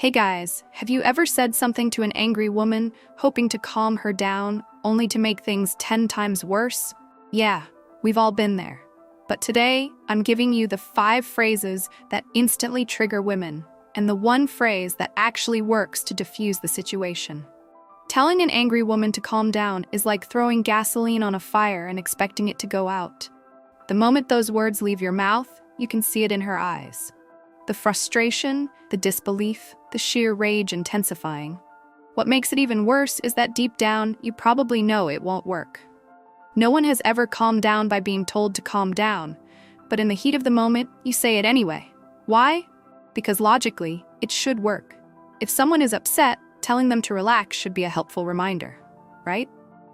Hey guys, have you ever said something to an angry woman, hoping to calm her down, only to make things 10 times worse? Yeah, we've all been there. But today, I'm giving you the 5 phrases that instantly trigger women, and the one phrase that actually works to diffuse the situation. Telling an angry woman to calm down is like throwing gasoline on a fire and expecting it to go out. The moment those words leave your mouth, you can see it in her eyes. The frustration, the disbelief, the sheer rage intensifying. What makes it even worse is that deep down, you probably know it won't work. No one has ever calmed down by being told to calm down, but in the heat of the moment, you say it anyway. Why? Because logically, it should work. If someone is upset, telling them to relax should be a helpful reminder, right?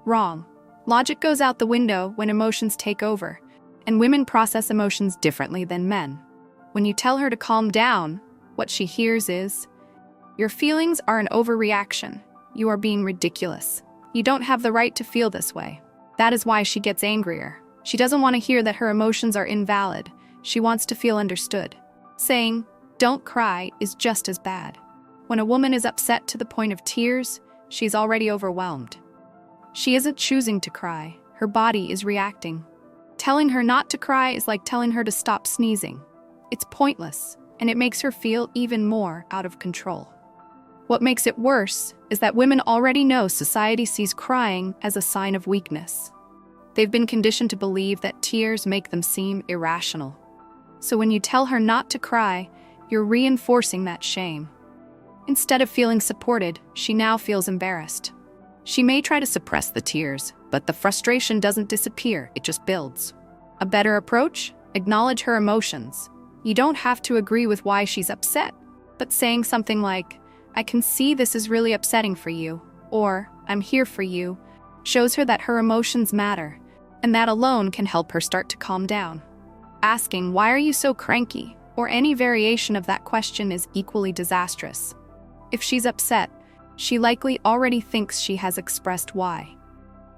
Wrong. Logic goes out the window when emotions take over, and women process emotions differently than men. When you tell her to calm down, what she hears is, "Your feelings are an overreaction. You are being ridiculous. You don't have the right to feel this way." That is why she gets angrier. She doesn't want to hear that her emotions are invalid. She wants to feel understood. Saying, "Don't cry," is just as bad. When a woman is upset to the point of tears, she's already overwhelmed. She isn't choosing to cry. Her body is reacting. Telling her not to cry is like telling her to stop sneezing. It's pointless, and it makes her feel even more out of control. What makes it worse is that women already know society sees crying as a sign of weakness. They've been conditioned to believe that tears make them seem irrational. So when you tell her not to cry, you're reinforcing that shame. Instead of feeling supported, she now feels embarrassed. She may try to suppress the tears, but the frustration doesn't disappear, it just builds. A better approach? Acknowledge her emotions. You don't have to agree with why she's upset, but saying something like, "I can see this is really upsetting for you," or "I'm here for you," shows her that her emotions matter, and that alone can help her start to calm down. Asking, "Why are you so cranky?" or any variation of that question is equally disastrous. If she's upset, she likely already thinks she has expressed why.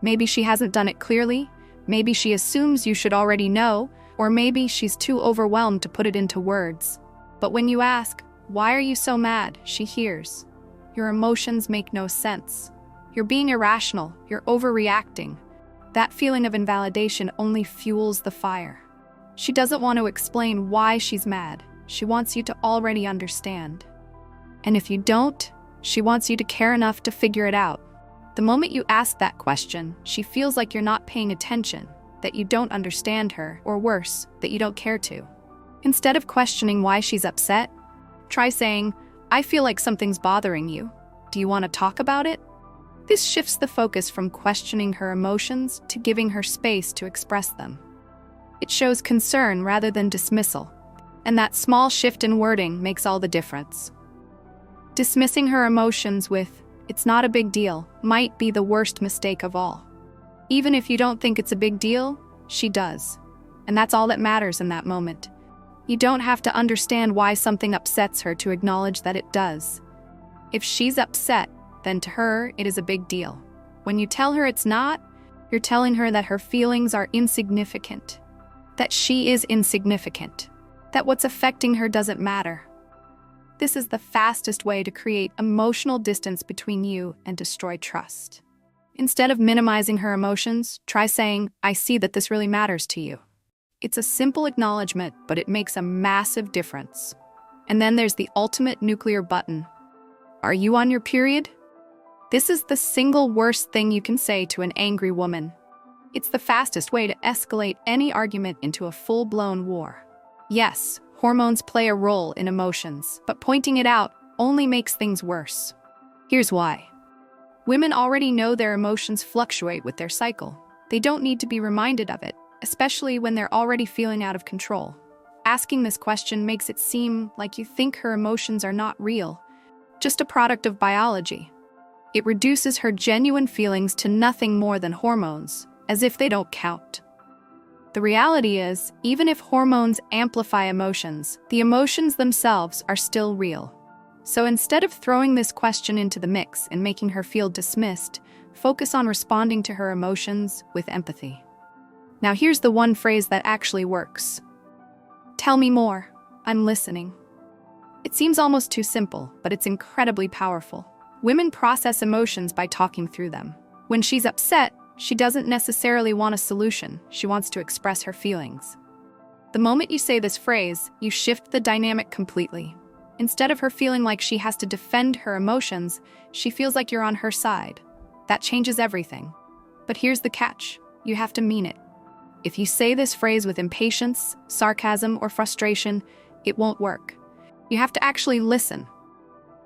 Maybe she hasn't done it clearly, maybe she assumes you should already know, or maybe she's too overwhelmed to put it into words. But when you ask, "Why are you so mad?" she hears, "Your emotions make no sense. You're being irrational, you're overreacting." That feeling of invalidation only fuels the fire. She doesn't want to explain why she's mad. She wants you to already understand. And if you don't, she wants you to care enough to figure it out. The moment you ask that question, she feels like you're not paying attention, that you don't understand her, or worse, that you don't care to. Instead of questioning why she's upset, try saying, "I feel like something's bothering you. Do you want to talk about it?" This shifts the focus from questioning her emotions to giving her space to express them. It shows concern rather than dismissal, and that small shift in wording makes all the difference. Dismissing her emotions with, "It's not a big deal," might be the worst mistake of all. Even if you don't think it's a big deal, she does. And that's all that matters in that moment. You don't have to understand why something upsets her to acknowledge that it does. If she's upset, then to her, it is a big deal. When you tell her it's not, you're telling her that her feelings are insignificant, that she is insignificant, that what's affecting her doesn't matter. This is the fastest way to create emotional distance between you and destroy trust. Instead of minimizing her emotions, try saying, "I see that this really matters to you." It's a simple acknowledgement, but it makes a massive difference. And then there's the ultimate nuclear button. Are you on your period? This is the single worst thing you can say to an angry woman. It's the fastest way to escalate any argument into a full-blown war. Yes, hormones play a role in emotions, but pointing it out only makes things worse. Here's why. Women already know their emotions fluctuate with their cycle. They don't need to be reminded of it, especially when they're already feeling out of control. Asking this question makes it seem like you think her emotions are not real, just a product of biology. It reduces her genuine feelings to nothing more than hormones, as if they don't count. The reality is, even if hormones amplify emotions, the emotions themselves are still real. So instead of throwing this question into the mix and making her feel dismissed, focus on responding to her emotions with empathy. Now here's the one phrase that actually works. "Tell me more. I'm listening." It seems almost too simple, but it's incredibly powerful. Women process emotions by talking through them. When she's upset, she doesn't necessarily want a solution, she wants to express her feelings. The moment you say this phrase, you shift the dynamic completely. Instead of her feeling like she has to defend her emotions, she feels like you're on her side. That changes everything. But here's the catch: you have to mean it. If you say this phrase with impatience, sarcasm, or frustration, it won't work. You have to actually listen.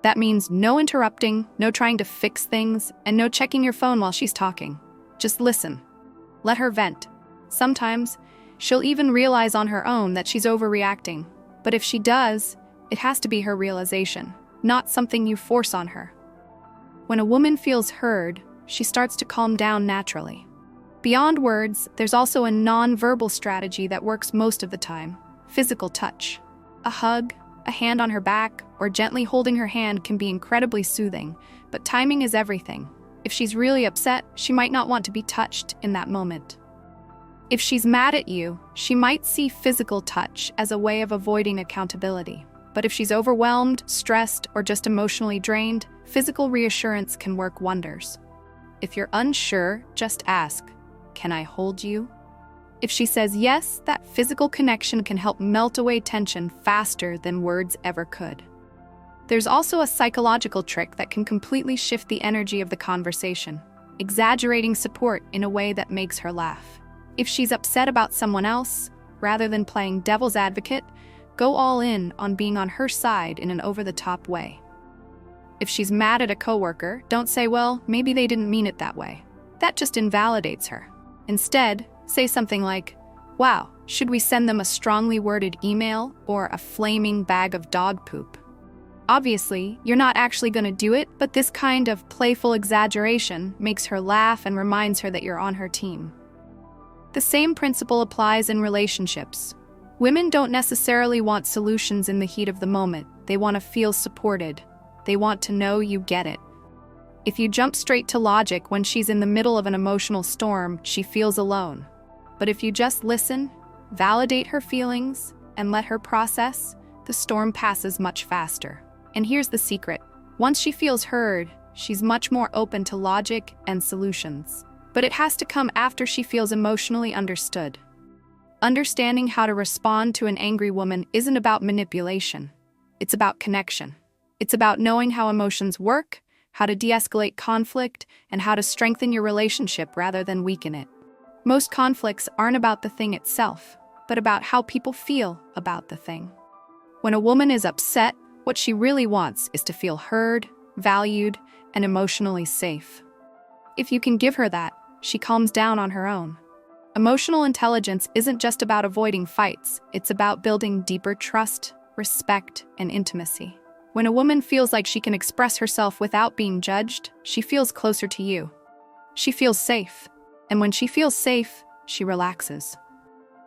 That means no interrupting, no trying to fix things, and no checking your phone while she's talking. Just listen. Let her vent. Sometimes, she'll even realize on her own that she's overreacting. But if she does, it has to be her realization, not something you force on her. When a woman feels heard, she starts to calm down naturally. Beyond words, there's also a non-verbal strategy that works most of the time: physical touch. A hug, a hand on her back, or gently holding her hand can be incredibly soothing, but timing is everything. If she's really upset, she might not want to be touched in that moment. If she's mad at you, she might see physical touch as a way of avoiding accountability. But if she's overwhelmed, stressed, or just emotionally drained, physical reassurance can work wonders. If you're unsure, just ask, "Can I hold you?" If she says yes, that physical connection can help melt away tension faster than words ever could. There's also a psychological trick that can completely shift the energy of the conversation: exaggerating support in a way that makes her laugh. If she's upset about someone else, rather than playing devil's advocate, go all in on being on her side in an over-the-top way. If she's mad at a coworker, don't say, "Well, maybe they didn't mean it that way." That just invalidates her. Instead, say something like, "Wow, should we send them a strongly worded email or a flaming bag of dog poop?" Obviously, you're not actually going to do it, but this kind of playful exaggeration makes her laugh and reminds her that you're on her team. The same principle applies in relationships. Women don't necessarily want solutions in the heat of the moment. They want to feel supported. They want to know you get it. If you jump straight to logic when she's in the middle of an emotional storm, she feels alone. But if you just listen, validate her feelings, and let her process, the storm passes much faster. And here's the secret: once she feels heard, she's much more open to logic and solutions. But it has to come after she feels emotionally understood. Understanding how to respond to an angry woman isn't about manipulation. It's about connection. It's about knowing how emotions work, how to de-escalate conflict, and how to strengthen your relationship rather than weaken it. Most conflicts aren't about the thing itself, but about how people feel about the thing. When a woman is upset, what she really wants is to feel heard, valued, and emotionally safe. If you can give her that, she calms down on her own. Emotional intelligence isn't just about avoiding fights, it's about building deeper trust, respect, and intimacy. When a woman feels like she can express herself without being judged, she feels closer to you. She feels safe. And when she feels safe, she relaxes.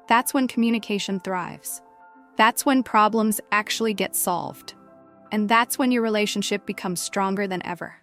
That's when communication thrives. That's when problems actually get solved. And that's when your relationship becomes stronger than ever.